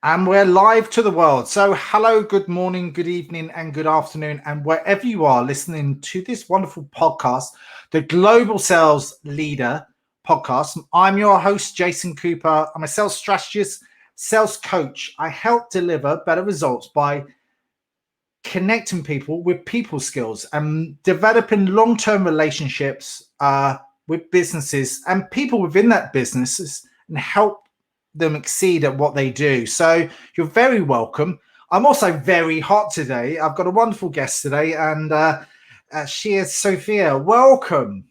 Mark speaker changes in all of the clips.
Speaker 1: And we're live to the world. So hello, good morning, good evening, and good afternoon. And wherever you are listening to this wonderful podcast, the Global Sales Leader podcast. I'm your host, Jason Cooper. I'm a sales strategist, sales coach. I help deliver better results by connecting people with people skills and developing long-term relationships with businesses and people within that businesses and help them exceed at what they do. So you're very welcome. I'm also very hot today. I've got a wonderful guest today, and she is Sophia. Welcome.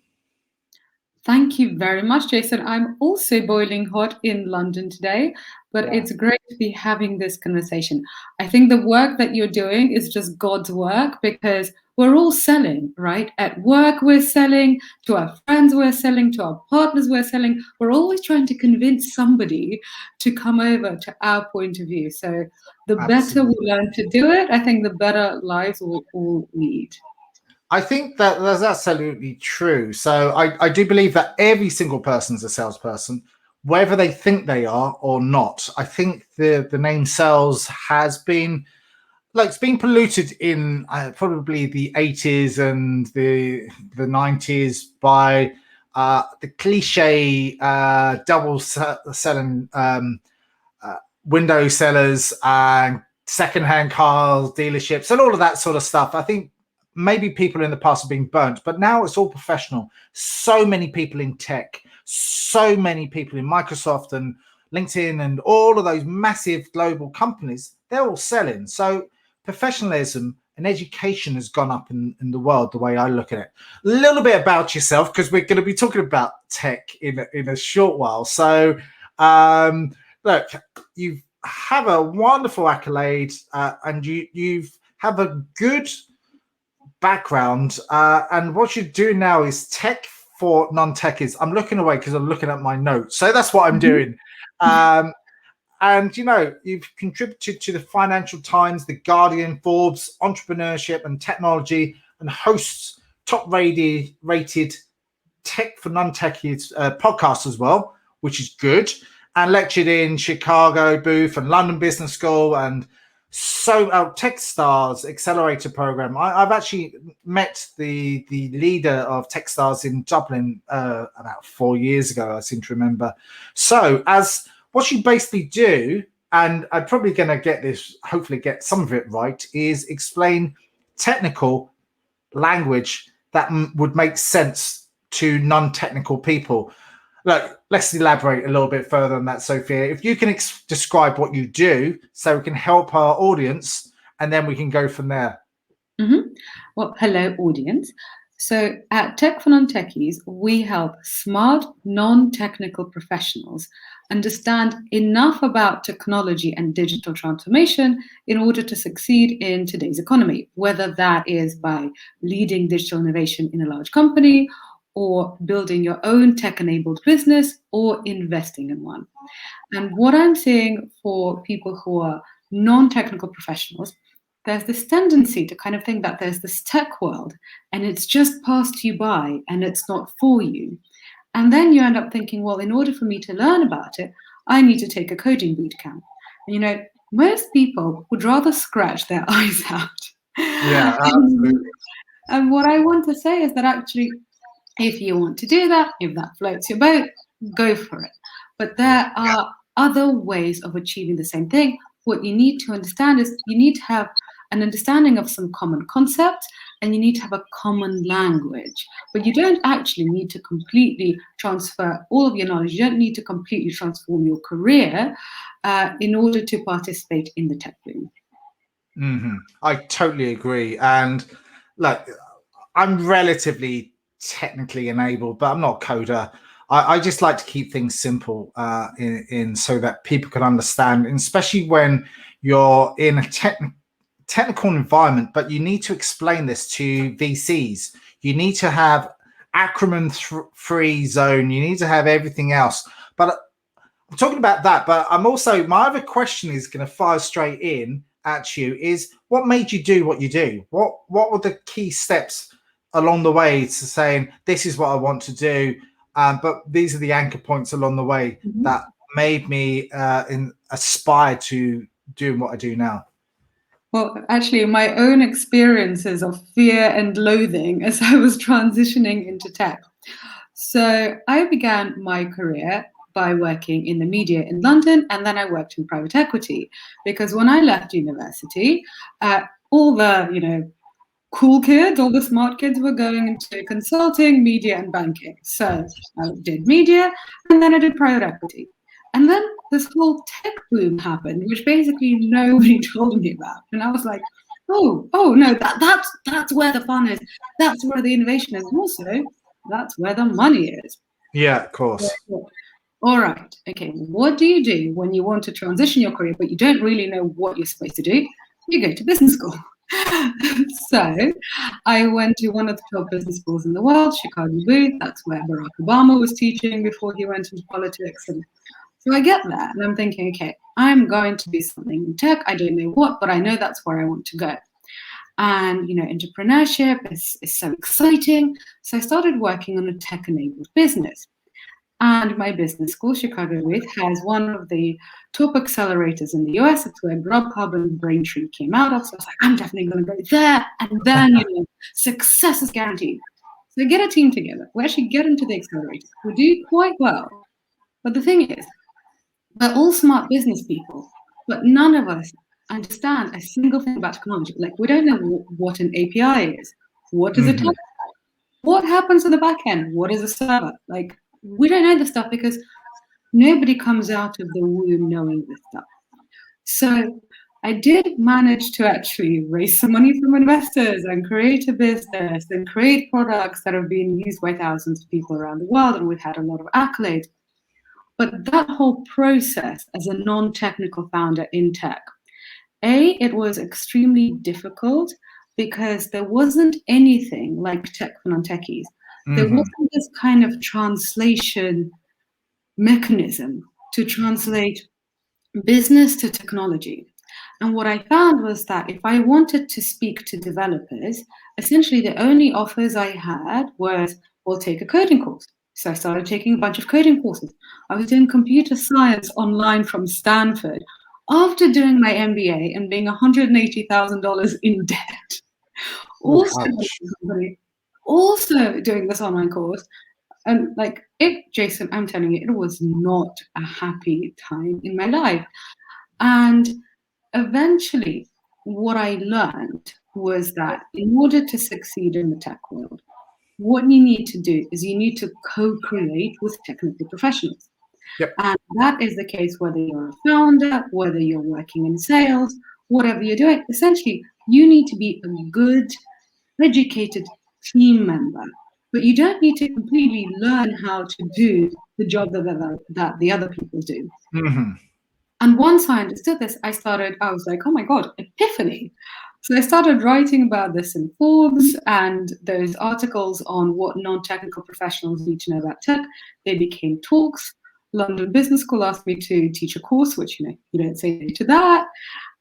Speaker 2: Thank you very much, Jason. I'm also boiling hot in London today, but It's great to be having this conversation. I think the work that you're doing is just God's work because we're all selling, right? At work, we're selling, to our friends, we're selling, to our partners, we're selling. We're always trying to convince somebody to come over to our point of view. So the better we learn to do it, I think the better lives we'll all lead.
Speaker 1: I think that that's absolutely true. So I do believe that every single person is a salesperson, whether they think they are or not. I think the name sales has been, it's been polluted in probably the 80s and the 90s by the cliche double selling window sellers and secondhand cars, dealerships, and all of that sort of stuff. I think maybe people in the past have been burnt, but now it's all professional. So many people in tech, so many people in Microsoft and LinkedIn and all of those massive global companies, they're all selling. So professionalism and education has gone up in the world, the way I look at it. A little bit about yourself, because we're going to be talking about tech in a short while. So look, you have a wonderful accolade and you have a good background, and what you're doing now is tech for non-techies. I'm looking away because I'm looking at my notes, so that's what I'm doing. And you've contributed to the Financial Times, The Guardian, Forbes, Entrepreneurship and Technology, and hosts top-rated tech for non-techies podcasts as well, which is good, and lectured in Chicago Booth and London Business School and Techstars Accelerator Program. I've actually met the leader of Techstars in Dublin about 4 years ago, I seem to remember. So as what you basically do, and I'm probably going to get this, hopefully get some of it right, is explain technical language that would make sense to non-technical people. Look, let's elaborate a little bit further on that, Sophia. If you can describe what you do so we can help our audience, and then we can go from there.
Speaker 2: Well, hello, audience. So at Tech for Non-Techies, we help smart, non-technical professionals understand enough about technology and digital transformation in order to succeed in today's economy, whether that is by leading digital innovation in a large company, or building your own tech-enabled business, or investing in one. And what I'm seeing for people who are non-technical professionals, there's this tendency to kind of think that there's this tech world and it's just passed you by and it's not for you. And then you end up thinking, well, in order for me to learn about it, I need to take a coding bootcamp. And, most people would rather scratch their eyes out.
Speaker 1: Yeah, absolutely.
Speaker 2: And what I want to say is that actually, if you want to do that, if that floats your boat, go for it. But there are other ways of achieving the same thing. What you need to understand is you need to have an understanding of some common concepts, and you need to have a common language. But you don't actually need to completely transfer all of your knowledge. You don't need to completely transform your career in order to participate in the tech boom.
Speaker 1: I totally agree. And look, I'm relatively technically enabled, but I'm not a coder. I just like to keep things simple in so that people can understand, and especially when you're in a technical environment, but you need to explain this to VCs. You need to have acronym-free zone. You need to have everything else. But I'm talking about that, but I'm also, my other question is going to fire straight in at you is, what made you do what you do? What were the key steps along the way to saying, this is what I want to do, but these are the anchor points along the way that made me aspire to doing what I do now?
Speaker 2: Well, actually, my own experiences of fear and loathing as I was transitioning into tech. So I began my career by working in the media in London, and then I worked in private equity. Because when I left university, all the cool kids, all the smart kids were going into consulting, media, and banking. So I did media, and then I did private equity. And then this whole tech boom happened, which basically nobody told me about. And I was like, oh no, that's where the fun is. That's where the innovation is. And also, that's where the money is.
Speaker 1: Yeah, of course.
Speaker 2: All right. Okay. What do you do when you want to transition your career, but you don't really know what you're supposed to do? You go to business school. So I went to one of the top business schools in the world, Chicago Booth. That's where Barack Obama was teaching before he went into politics. And so I get there and I'm thinking, okay, I'm going to do something in tech. I don't know what, but I know that's where I want to go. And, entrepreneurship is so exciting. So I started working on a tech-enabled business. And my business school, Chicago Booth, has one of the top accelerators in the US. It's where Grubhub and Braintree came out of. So I was like, I'm definitely going to go there. And then, success is guaranteed. So get a team together. We actually get into the accelerator. We do quite well. But the thing is, we're all smart business people, but none of us understand a single thing about technology. Like, we don't know what an API is. What does it look like? What happens in the back end? What is a server? Like, we don't know this stuff because nobody comes out of the womb knowing this stuff. So I did manage to actually raise some money from investors and create a business and create products that have been used by thousands of people around the world, and we've had a lot of accolades. But that whole process as a non-technical founder in tech, it was extremely difficult because there wasn't anything like Tech for Non-Techies. There wasn't this kind of translation mechanism to translate business to technology. And what I found was that if I wanted to speak to developers, essentially the only offers I had was, well, take a coding course. So I started taking a bunch of coding courses. I was doing computer science online from Stanford after doing my MBA and being $180,000 in debt. Also doing this online course. And Jason, I'm telling you, it was not a happy time in my life. And eventually, what I learned was that in order to succeed in the tech world, what you need to do is you need to co-create with technical professionals.
Speaker 1: Yep.
Speaker 2: And that is the case whether you're a founder, whether you're working in sales, whatever you're doing. Essentially, you need to be a good, educated team member. But you don't need to completely learn how to do the job that the other people do. And once I understood this, I was like, oh my God, epiphany. So I started writing about this in Forbes and those articles on what non-technical professionals need to know about tech. They became talks. London Business School asked me to teach a course, which, you don't say no to that.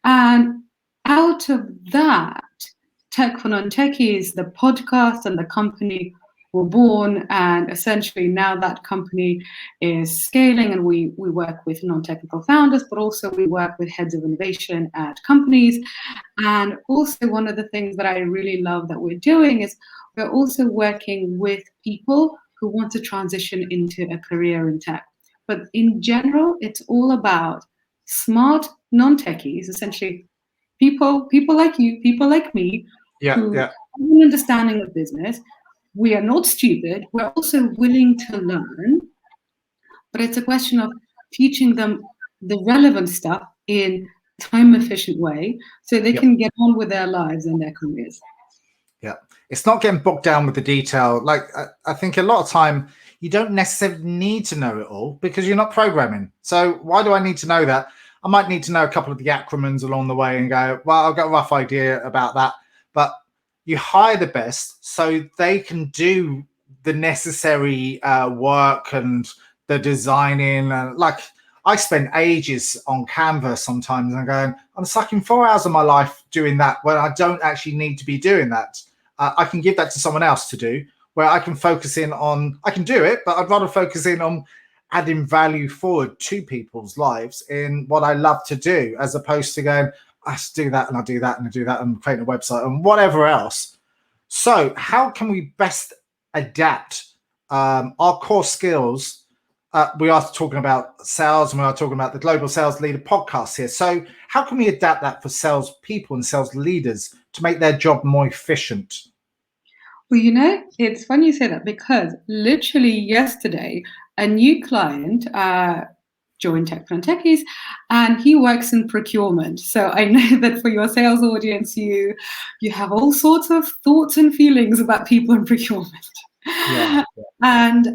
Speaker 2: And out of that, Tech for Non-Techies, the podcast and the company were born, and essentially now that company is scaling, and we work with non-technical founders, but also we work with heads of innovation at companies. And also one of the things that I really love that we're doing is we're also working with people who want to transition into a career in tech. But in general, it's all about smart non-techies, essentially people like you, people like me, who have an understanding of business. We are not stupid. We're also willing to learn, but it's a question of teaching them the relevant stuff in a time-efficient way so they can get on with their lives and their careers.
Speaker 1: Yeah, it's not getting bogged down with the detail. Like, I think a lot of time you don't necessarily need to know it all because you're not programming. So why do I need to know that? I might need to know a couple of the acronyms along the way and go, well, I've got a rough idea about that. But you hire the best so they can do the necessary work and the designing. Like, I spend ages on Canva sometimes and going, I'm sucking 4 hours of my life doing that when I don't actually need to be doing that. I can give that to someone else to do, where I can focus in on, I can do it, but I'd rather focus in on adding value forward to people's lives in what I love to do, as opposed to going, I have to do that and I do that and I do that and create a website and whatever else. So how can we best adapt our core skills? We are talking about sales, and we are talking about the Global Sales Leader podcast here. So how can we adapt that for sales people and sales leaders to make their job more efficient?
Speaker 2: Well, it's funny you say that, because literally yesterday, a new client joined Tech for Non-Techies, and he works in procurement. So I know that for your sales audience, you have all sorts of thoughts and feelings about people in procurement.
Speaker 1: Yeah.
Speaker 2: And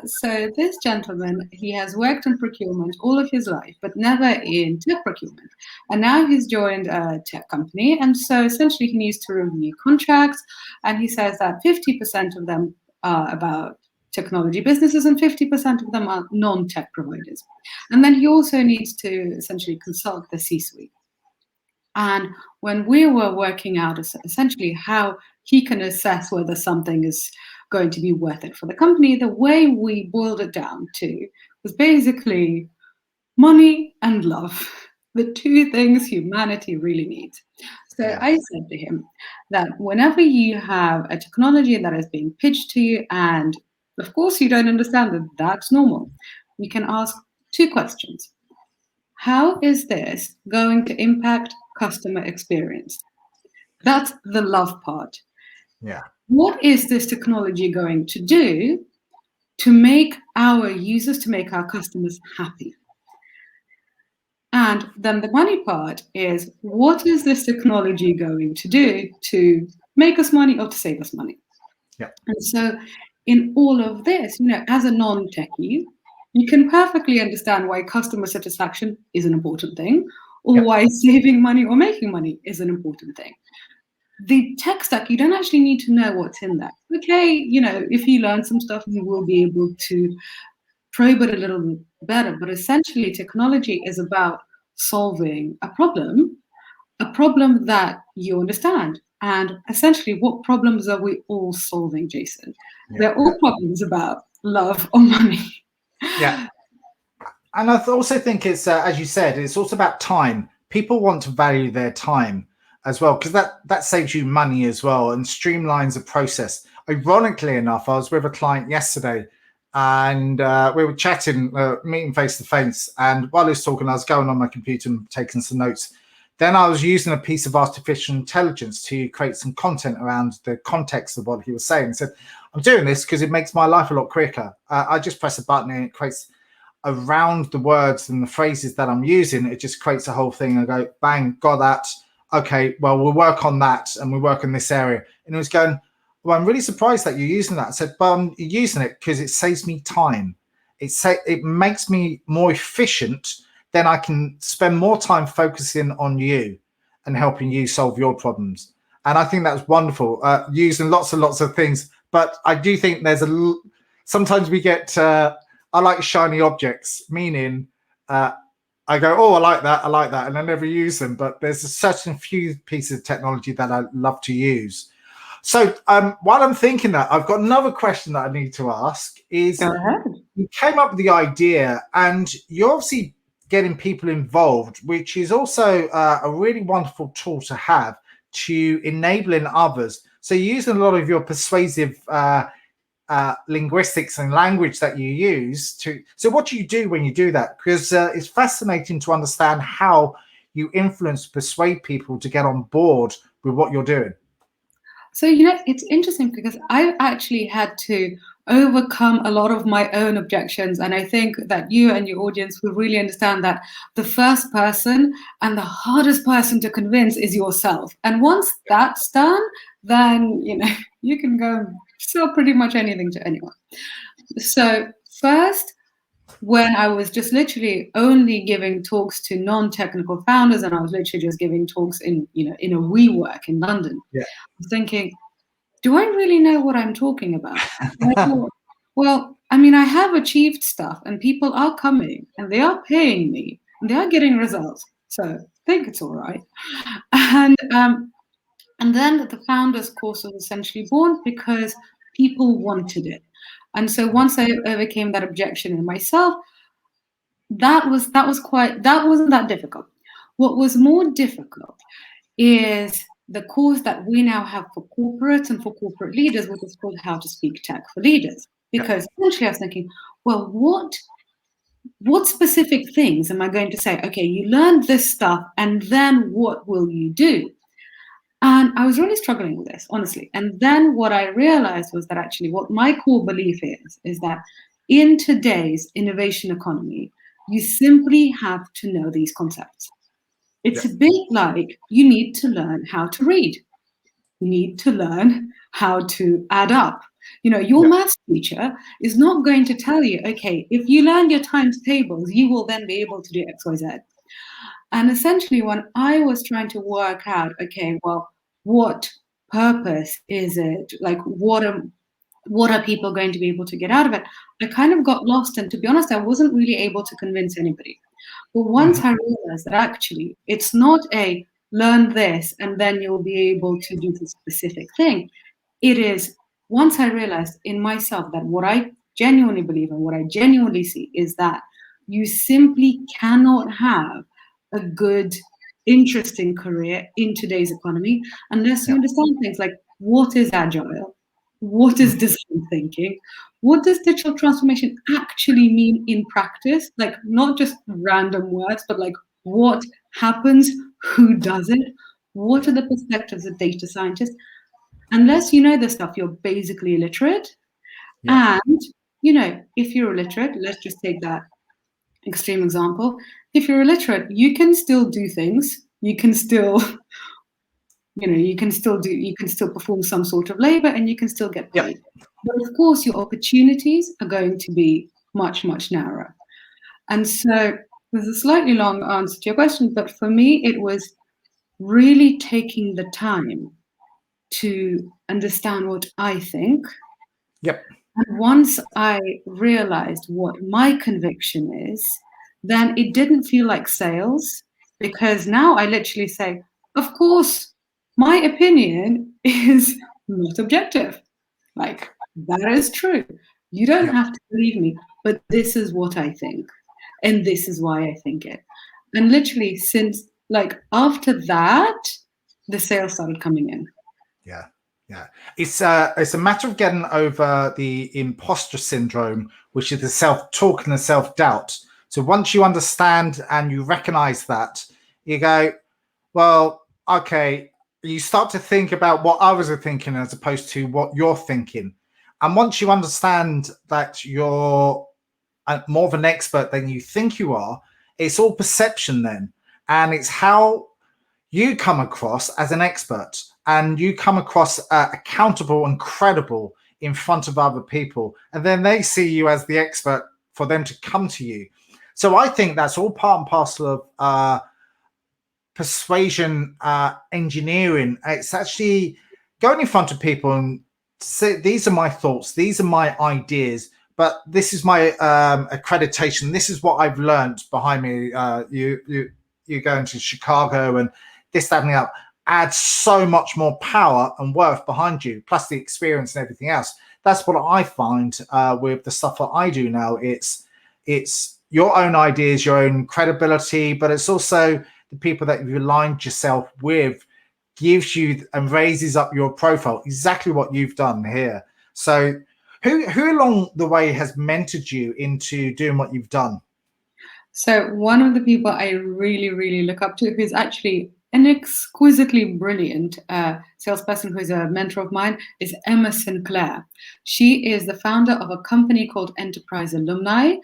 Speaker 2: so this gentleman, he has worked in procurement all of his life, but never in tech procurement. And now he's joined a tech company. And so essentially he needs to review contracts. And he says that 50% of them are about technology businesses and 50% of them are non-tech providers. And then he also needs to essentially consult the C-suite. And when we were working out essentially how he can assess whether something is going to be worth it for the company, the way we boiled it down to was basically money and love, the two things humanity really needs. So
Speaker 1: Yeah.
Speaker 2: I said to him that whenever you have a technology that is being pitched to you, and of course you don't understand that, that's normal, we can ask two questions. How is this going to impact customer experience? That's the love part.
Speaker 1: Yeah.
Speaker 2: What is this technology going to do to make our users, to make our customers happy? And then the money part is, what is this technology going to do to make us money or to save us money?
Speaker 1: Yeah.
Speaker 2: And so in all of this, as a non-techie, you can perfectly understand why customer satisfaction is an important thing, or why saving money or making money is an important thing. The tech stack, you don't actually need to know what's in there. Okay, if you learn some stuff, you will be able to probe it a little bit better. But essentially, technology is about solving a problem that you understand. And essentially, what problems are we all solving, Jason?
Speaker 1: Yeah.
Speaker 2: They're all problems about love or money.
Speaker 1: Yeah. And I also think it's, as you said, it's also about time. People want to value their time as well, because that saves you money as well and streamlines the process. Ironically enough, I was with a client yesterday, and we were chatting, meeting face to face. And while he was talking, I was going on my computer and taking some notes. Then I was using a piece of artificial intelligence to create some content around the context of what he was saying. He said, I'm doing this because it makes my life a lot quicker. I just press a button and it creates around the words and the phrases that I'm using. It just creates a whole thing. I go, bang, got that. Okay, well, we'll work on that and we'll work in this area. And it was going, well, I'm really surprised that you're using that. I said, but I'm using it because it saves me time. It makes me more efficient. Then I can spend more time focusing on you and helping you solve your problems. And I think that's wonderful, using lots and lots of things. But I do think there's sometimes we get, I like shiny objects, meaning I go, oh, I like that, and I never use them. But there's a certain few pieces of technology that I love to use. So while I'm thinking that, I've got another question that I need to ask is, you came up with the idea and you're obviously getting people involved, which is also a really wonderful tool to have to enabling others. So you're using a lot of your persuasive linguistics and language that you use to. So what do you do when you do that? Because it's fascinating to understand how you influence, persuade people to get on board with what you're doing.
Speaker 2: So, it's interesting because I've actually had to overcome a lot of my own objections. And I think that you and your audience will really understand that the first person and the hardest person to convince is yourself. And once that's done, then, you can go and sell pretty much anything to anyone. So first, when I was just literally only giving talks to non-technical founders, and I was literally just giving talks in a WeWork in London, I was thinking, do I really know what I'm talking about? I thought, well, I have achieved stuff and people are coming and they are paying me and they are getting results. So I think it's all right. And then the founders course was essentially born because people wanted it. And so once I overcame that objection in myself, that wasn't that difficult. What was more difficult is the course that we now have for corporates and for corporate leaders, which is called How to Speak Tech for Leaders. Because essentially I was thinking, well, what specific things am I going to say? Okay, you learned this stuff, and then what will you do? And I was really struggling with this, honestly. And then what I realized was that actually what my core belief is that in today's innovation economy, you simply have to know these concepts. It's a bit like you need to learn how to read. You need to learn how to add up. Your maths teacher is not going to tell you, okay, if you learn your times tables, you will then be able to do X, Y, Z. And essentially, when I was trying to work out, okay, well, what purpose is it? Like, what are people going to be able to get out of it? I kind of got lost. And to be honest, I wasn't really able to convince anybody. But once I realized that actually it's not a learn this and then you'll be able to do the specific thing. It is, once I realized in myself that what I genuinely believe and what I genuinely see is that you simply cannot have a good, interesting career in today's economy unless you understand things like what is agile, what is design thinking, what does digital transformation actually mean in practice, like not just random words, but like what happens, who does it, what are the perspectives of data scientists. Unless you know this stuff, you're basically illiterate. And if you're illiterate, let's just take that extreme example. If you're illiterate, you can still do things. You can still, you can still perform some sort of labor and you can still get paid. But of course, your opportunities are going to be much, much narrower. And so there's a slightly long answer to your question, but for me, it was really taking the time to understand what I think. And once I realized what my conviction is, then it didn't feel like sales, because now I literally say, of course, my opinion is not objective. Like, that is true. You don't have to believe me, but this is what I think. And this is why I think it. And literally since, after that, the sales started coming in.
Speaker 1: Yeah, it's a matter of getting over the imposter syndrome, which is the self-talk and the self-doubt. So once you understand and you recognize that, you go, well, okay, you start to think about what others are thinking as opposed to what you're thinking. And once you understand that you're more of an expert than you think you are, it's all perception then. And it's how you come across as an expert, and you come across accountable and credible in front of other people. And then they see you as the expert for them to come to you. So I think that's all part and parcel of persuasion engineering. It's actually going in front of people and say, these are my thoughts, these are my ideas, but this is my accreditation. This is what I've learned behind me. You go into Chicago and this, that, and the other. Adds so much more power and worth behind you, plus the experience and everything else. That's what I find with the stuff that I do now. It's your own ideas, your own credibility, but it's also the people that you've aligned yourself with gives you and raises up your profile. Exactly what you've done here. So who along the way has mentored you into doing what you've done?
Speaker 2: So one of the people I really, really look up to, who's actually an exquisitely brilliant salesperson who's a mentor of mine, is Emma Sinclair. She is the founder of a company called Enterprise Alumni,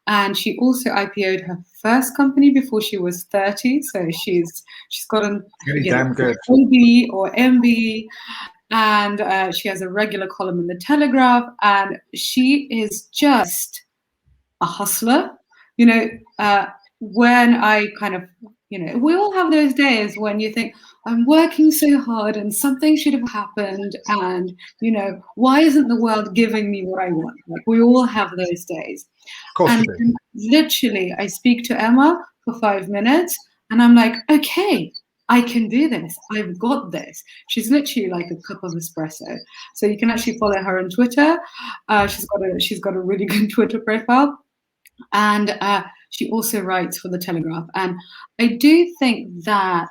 Speaker 2: and she also IPO'd her first company before she was 30. So she's got an
Speaker 1: damn good
Speaker 2: OB or MB, and she has a regular column in the Telegraph, and she is just a hustler. When I kind of, we all have those days when you think, I'm working so hard and something should have happened, and, why isn't the world giving me what I want? Like, we all have those days. And literally, I speak to Emma for 5 minutes, and I'm like, okay, I can do this. I've got this. She's literally like a cup of espresso. So you can actually follow her on Twitter. She's got a really good Twitter profile, and she also writes for the Telegraph. And I do think that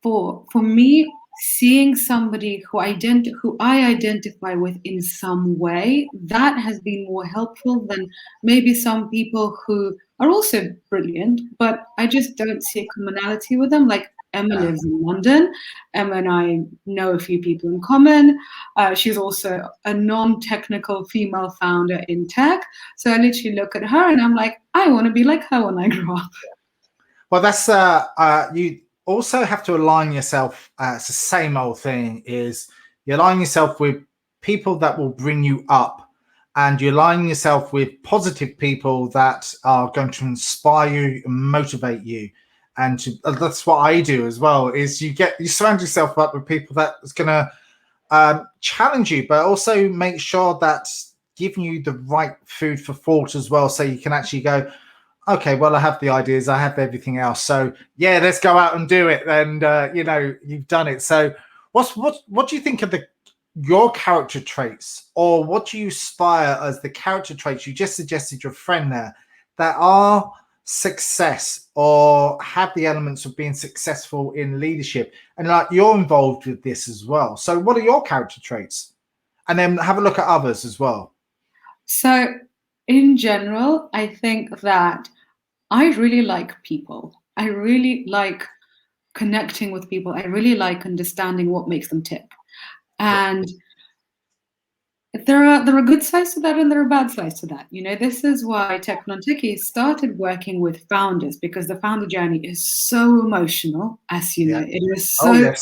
Speaker 2: for me, seeing somebody who I identify with in some way, that has been more helpful than maybe some people who are also brilliant, but I just don't see a commonality with them. Like Emma lives in London. Emma and I know a few people in common. She's also a non-technical female founder in tech. So I literally look at her and I'm like, I want to be like her when I grow up.
Speaker 1: Well, that's you also have to align yourself. It's the same old thing, is you align yourself with people that will bring you up, and you align yourself with positive people that are going to inspire you and motivate you. And that's what I do as well, is you surround yourself up with people that's going to challenge you, but also make sure that's giving you the right food for thought as well. So you can actually go, okay, well, I have the ideas, I have everything else. So yeah, let's go out and do it. And you know, you've done it. So what do you think of your character traits, or what do you aspire as the character traits you just suggested your friend there, that are success or have the elements of being successful in leadership? And like, you're involved with this as well. So what are your character traits? And then have a look at others as well.
Speaker 2: So in general, I think that I really like people. I really like connecting with people. I really like understanding what makes them tick. And there are good sides to that and there are bad sides to that. You know, this is why Non-Techies started working with founders, because the founder journey is so emotional, as you know. It is so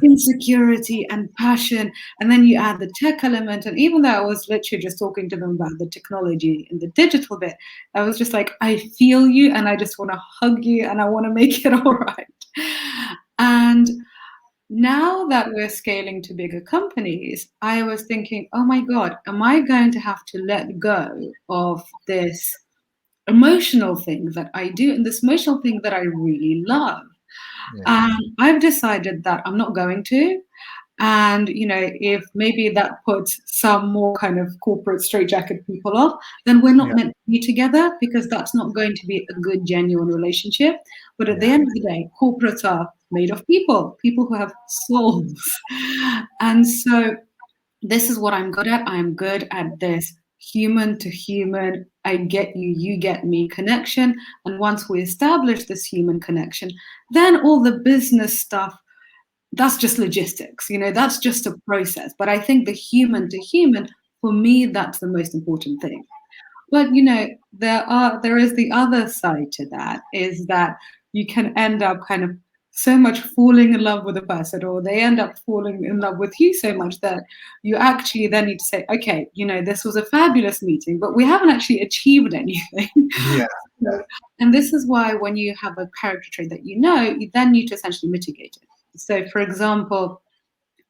Speaker 2: insecurity and passion, and then you add the tech element. And even though I was literally just talking to them about the technology and the digital bit, I was just like, I feel you, and I just want to hug you, and I want to make it all right. And now that we're scaling to bigger companies, I was thinking, oh my God, am I going to have to let go of this emotional thing that I do and this emotional thing that I really love? I've decided that I'm not going to. And, you know, if maybe that puts some more kind of corporate straitjacket people off, then we're not meant to be together, because that's not going to be a good, genuine relationship. But at the end of the day, corporates are made of people who have souls. And so this is what I'm good at. I'm good at this human to human, I get you, you get me connection. And once we establish this human connection, then all the business stuff, that's just logistics, you know, that's just a process. But I think the human to human, for me, that's the most important thing. But, you know, there is the other side to that, is that you can end up kind of so much falling in love with a person, or they end up falling in love with you so much that you actually then need to say, okay, you know, this was a fabulous meeting, but we haven't actually achieved anything. And this is why when you have a character trait that you know, you then need to essentially mitigate it. So, for example,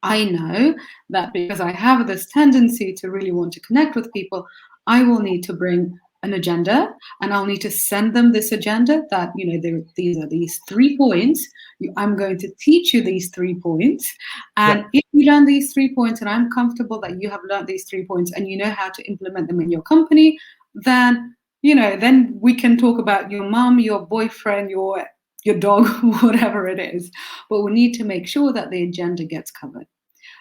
Speaker 2: I know that because I have this tendency to really want to connect with people, I will need to bring an agenda, and I'll need to send them this agenda that, you know, these are these 3 points. I'm going to teach you these 3 points. And if you learn these 3 points, and I'm comfortable that you have learned these 3 points and you know how to implement them in your company, then, you know, then we can talk about your mom, your boyfriend, your dog, whatever it is. But we need to make sure that the agenda gets covered.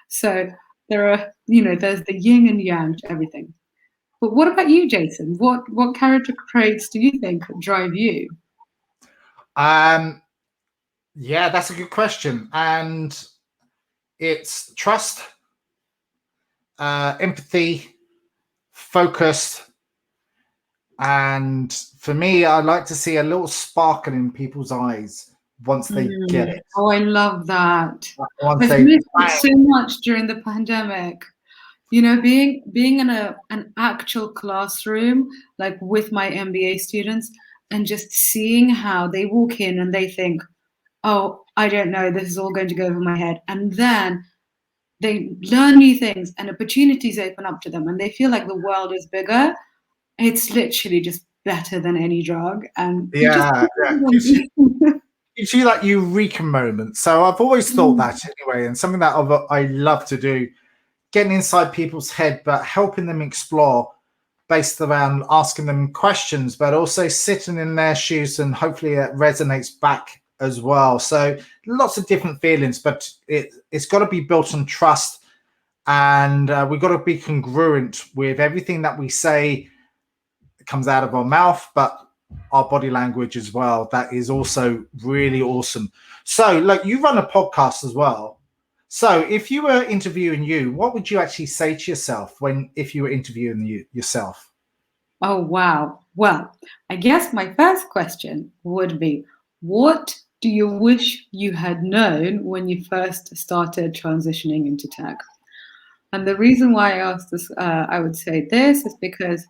Speaker 2: So there are, you know, there's the yin and yang to everything. But what about you, Jason? What character traits do you think drive you?
Speaker 1: Yeah, that's a good question. And it's trust, empathy, focused. And for me, I like to see a little sparkle in people's eyes once they get it.
Speaker 2: Oh, I love that. I've missed it so much during the pandemic. You know, being in an actual classroom, like with my MBA students, and just seeing how they walk in and they think, oh, I don't know, this is all going to go over my head. And then they learn new things and opportunities open up to them and they feel like the world is bigger. It's literally just better than any drug. And
Speaker 1: gives you that eureka moment. So I've always thought that anyway, and something that I love to do, getting inside people's head, but helping them explore based around asking them questions, but also sitting in their shoes, and hopefully it resonates back as well. So lots of different feelings, but it's got to be built on trust, and we've got to be congruent with everything that we say comes out of our mouth, but our body language as well. That is also really awesome. So like, you run a podcast as well. So if you were interviewing you, what would you actually say to yourself if you were interviewing yourself?
Speaker 2: Oh, wow. Well, I guess my first question would be, what do you wish you had known when you first started transitioning into tech? And the reason why I asked this, I would say this, is because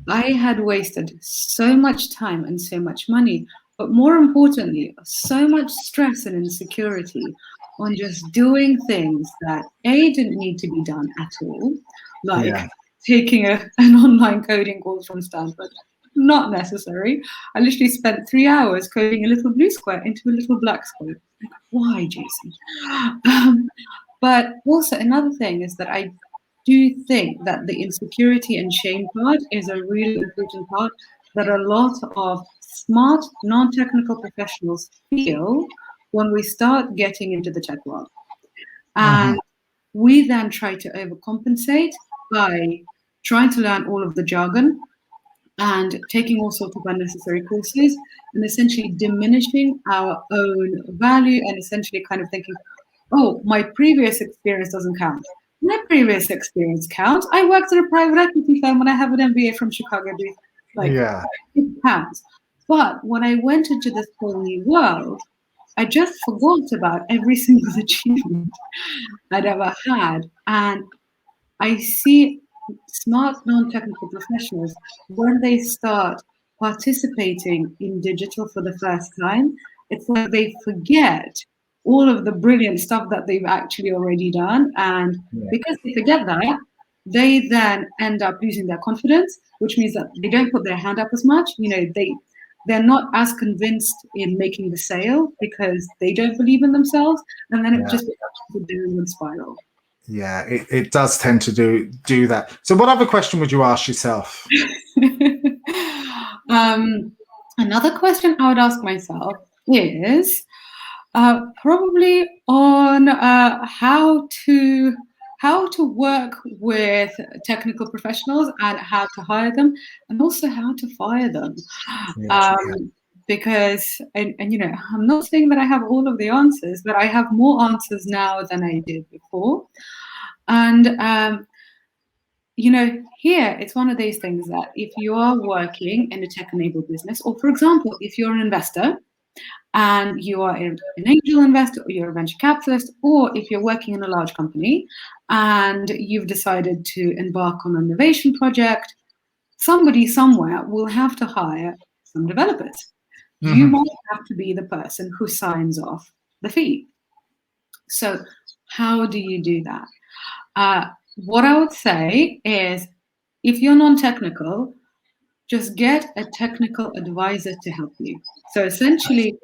Speaker 2: I had wasted so much time and so much money, but more importantly, so much stress and insecurity on just doing things that didn't need to be done at all, like taking an online coding course from Stanford. Not necessary. I literally spent 3 hours coding a little blue square into a little black square. Like, why, Jason? But also another thing is that I do think that the insecurity and shame part is a really important part that a lot of smart, non-technical professionals feel when we start getting into the tech world. And we then try to overcompensate by trying to learn all of the jargon and taking all sorts of unnecessary courses, and essentially diminishing our own value, and essentially kind of thinking, oh, my previous experience doesn't count. My previous experience counts. I worked at a private equity firm when I have an MBA from Chicago. It counts. But when I went into this whole new world, I just forgot about every single achievement I'd ever had. And I see smart non-technical professionals, when they start participating in digital for the first time, it's like they forget all of the brilliant stuff that they've actually already done. And because they forget that, they then end up losing their confidence, which means that they don't put their hand up as much. They're not as convinced in making the sale because they don't believe in themselves. And then it just becomes a downward spiral.
Speaker 1: Yeah, it does tend to do that. So what other question would you ask yourself?
Speaker 2: Another question I would ask myself is probably on how to work with technical professionals and how to hire them, and also how to fire them. Because, and I'm not saying that I have all of the answers, but I have more answers now than I did before. And here it's one of these things that if you are working in a tech-enabled business, or for example, if you're an investor and you are an angel investor, or you're a venture capitalist, or if you're working in a large company and you've decided to embark on an innovation project, somebody somewhere will have to hire some developers. You might have to be the person who signs off the fee. So how do you do that? What I would say is, if you're non-technical, just get a technical advisor to help you. So essentially,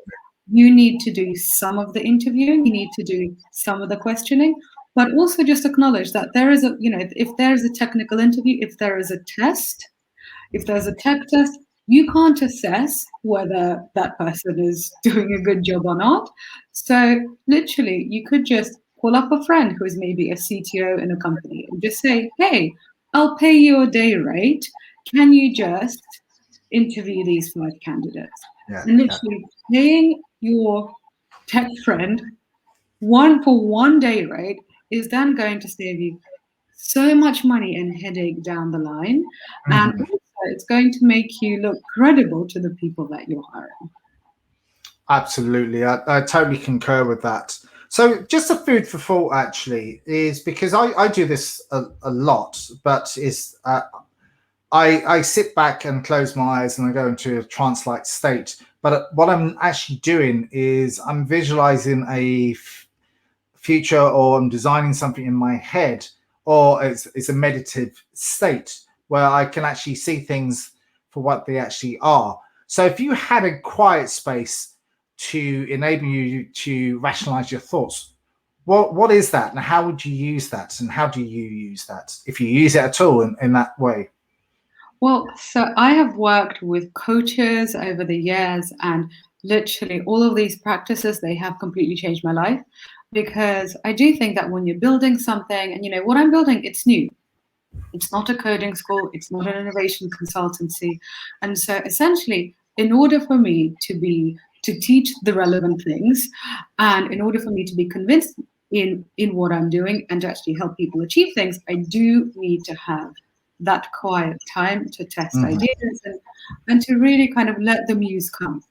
Speaker 2: you need to do some of the interviewing, you need to do some of the questioning, but also just acknowledge that there is if there is a technical interview, if there is a test, if there's a tech test, you can't assess whether that person is doing a good job or not. So literally, you could just call up a friend who is maybe a CTO in a company and just say, hey, I'll pay you a day rate. Can you just interview these 5 candidates? And literally paying your tech friend for one day rate is then going to save you so much money and headache down the line. And also it's going to make you look credible to the people that you're hiring.
Speaker 1: Absolutely. I totally concur with that. So just a food for thought, actually, is because I do this a lot, but I sit back and close my eyes and I go into a trance-like state. But what I'm actually doing is I'm visualizing a future, or I'm designing something in my head, or it's a meditative state where I can actually see things for what they actually are. So if you had a quiet space to enable you to rationalize your thoughts. What is that, and how would you use that, and how do you use that, if you use it at all in that way?
Speaker 2: Well, so I have worked with coaches over the years, and literally all of these practices, they have completely changed my life, because I do think that when you're building something, and what I'm building, it's new. It's not a coding school, it's not an innovation consultancy. And so essentially, in order for me to teach the relevant things, and in order for me to be convinced in what I'm doing and to actually help people achieve things, I do need to have that quiet time to test ideas and to really kind of let the muse come.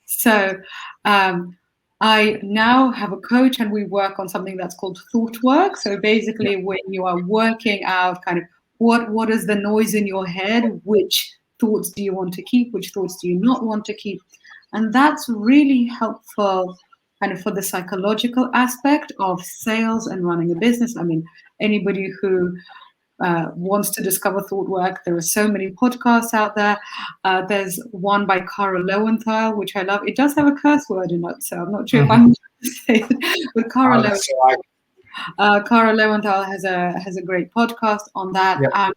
Speaker 2: So I now have a coach, and we work on something that's called thought work. So basically, when you are working out kind of what is the noise in your head, which thoughts do you want to keep, which thoughts do you not want to keep, and that's really helpful kind of for the psychological aspect of sales and running a business. I mean, anybody who wants to discover thought work, there are so many podcasts out there. There's one by Cara Lowenthal, which I love. It does have a curse word in it, so I'm not sure if I'm going to say it. But Cara Lowenthal has a great podcast on that.
Speaker 1: Yep.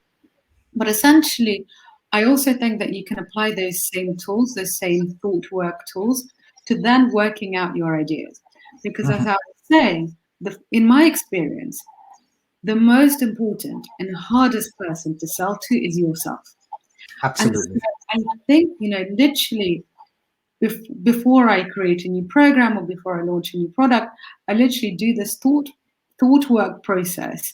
Speaker 2: But essentially, I also think that you can apply those same tools, those same thought work tools, to then working out your ideas. Because as I was saying, in my experience, the most important and hardest person to sell to is yourself.
Speaker 1: Absolutely.
Speaker 2: And so I think, literally, before I create a new program or before I launch a new product, I literally do this thought work process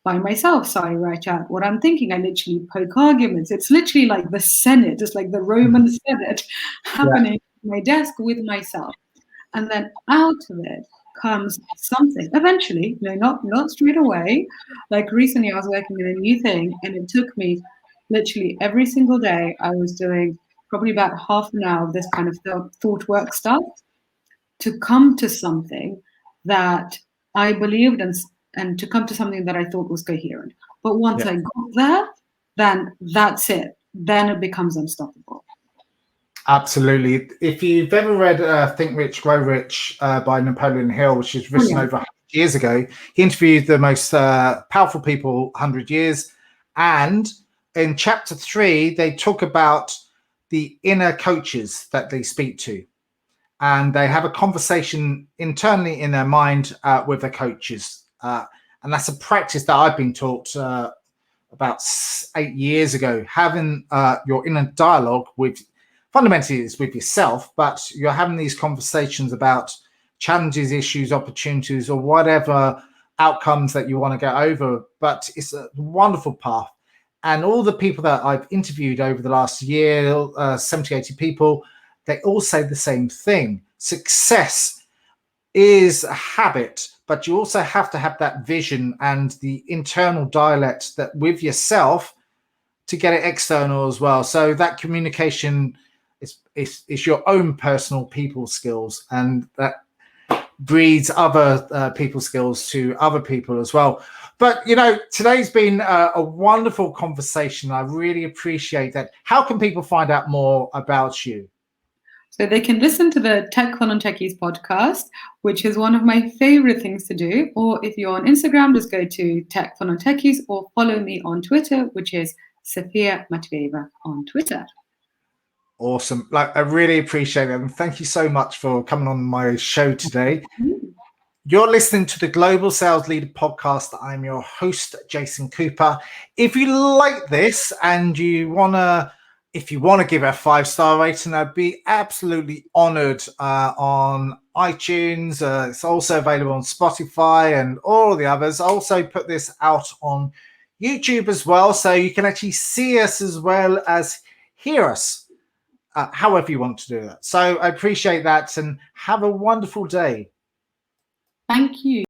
Speaker 2: by myself. So I write out what I'm thinking. I literally poke arguments. It's literally like the Senate. It's like the Roman Senate happening at my desk with myself. And then out of it comes something eventually, not straight away. Like recently I was working on a new thing, and it took me literally every single day. I was doing probably about half an hour of this kind of thought work stuff to come to something that I believed and to come to something that I thought was coherent. But once I got there, then that's it. Then it becomes unstoppable.
Speaker 1: Absolutely. If you've ever read Think Rich, Grow Rich by Napoleon Hill, which is written over 100 years ago, he interviewed the most powerful people 100 years. And in chapter 3, they talk about the inner coaches that they speak to. And they have a conversation internally in their mind with the coaches. And that's a practice that I've been taught about 8 years ago, having your inner dialogue with, fundamentally it's with yourself, but you're having these conversations about challenges, issues, opportunities, or whatever outcomes that you want to get over. But it's a wonderful path. And all the people that I've interviewed over the last year, 70, 80 people, they all say the same thing. Success is a habit, but you also have to have that vision and the internal dialect that with yourself to get it external as well. So that communication is your own personal people skills, and that breeds other people skills to other people as well. But, today's been a wonderful conversation. I really appreciate that. How can people find out more about you?
Speaker 2: So they can listen to the Tech for Non-Techies podcast, which is one of my favorite things to do. Or if you're on Instagram, just go to Tech for Non-Techies, or follow me on Twitter, which is Sophia Matveeva on Twitter.
Speaker 1: Awesome. I really appreciate it. And thank you so much for coming on my show today. You're listening to the Global Sales Leader Podcast. I'm your host, Jason Cooper. If you like this and you want to give it a 5-star rating, I'd be absolutely honored on iTunes. It's also available on Spotify and all the others. I also put this out on YouTube as well, so you can actually see us as well as hear us, however you want to do that. So I appreciate that, and have a wonderful day.
Speaker 2: Thank you.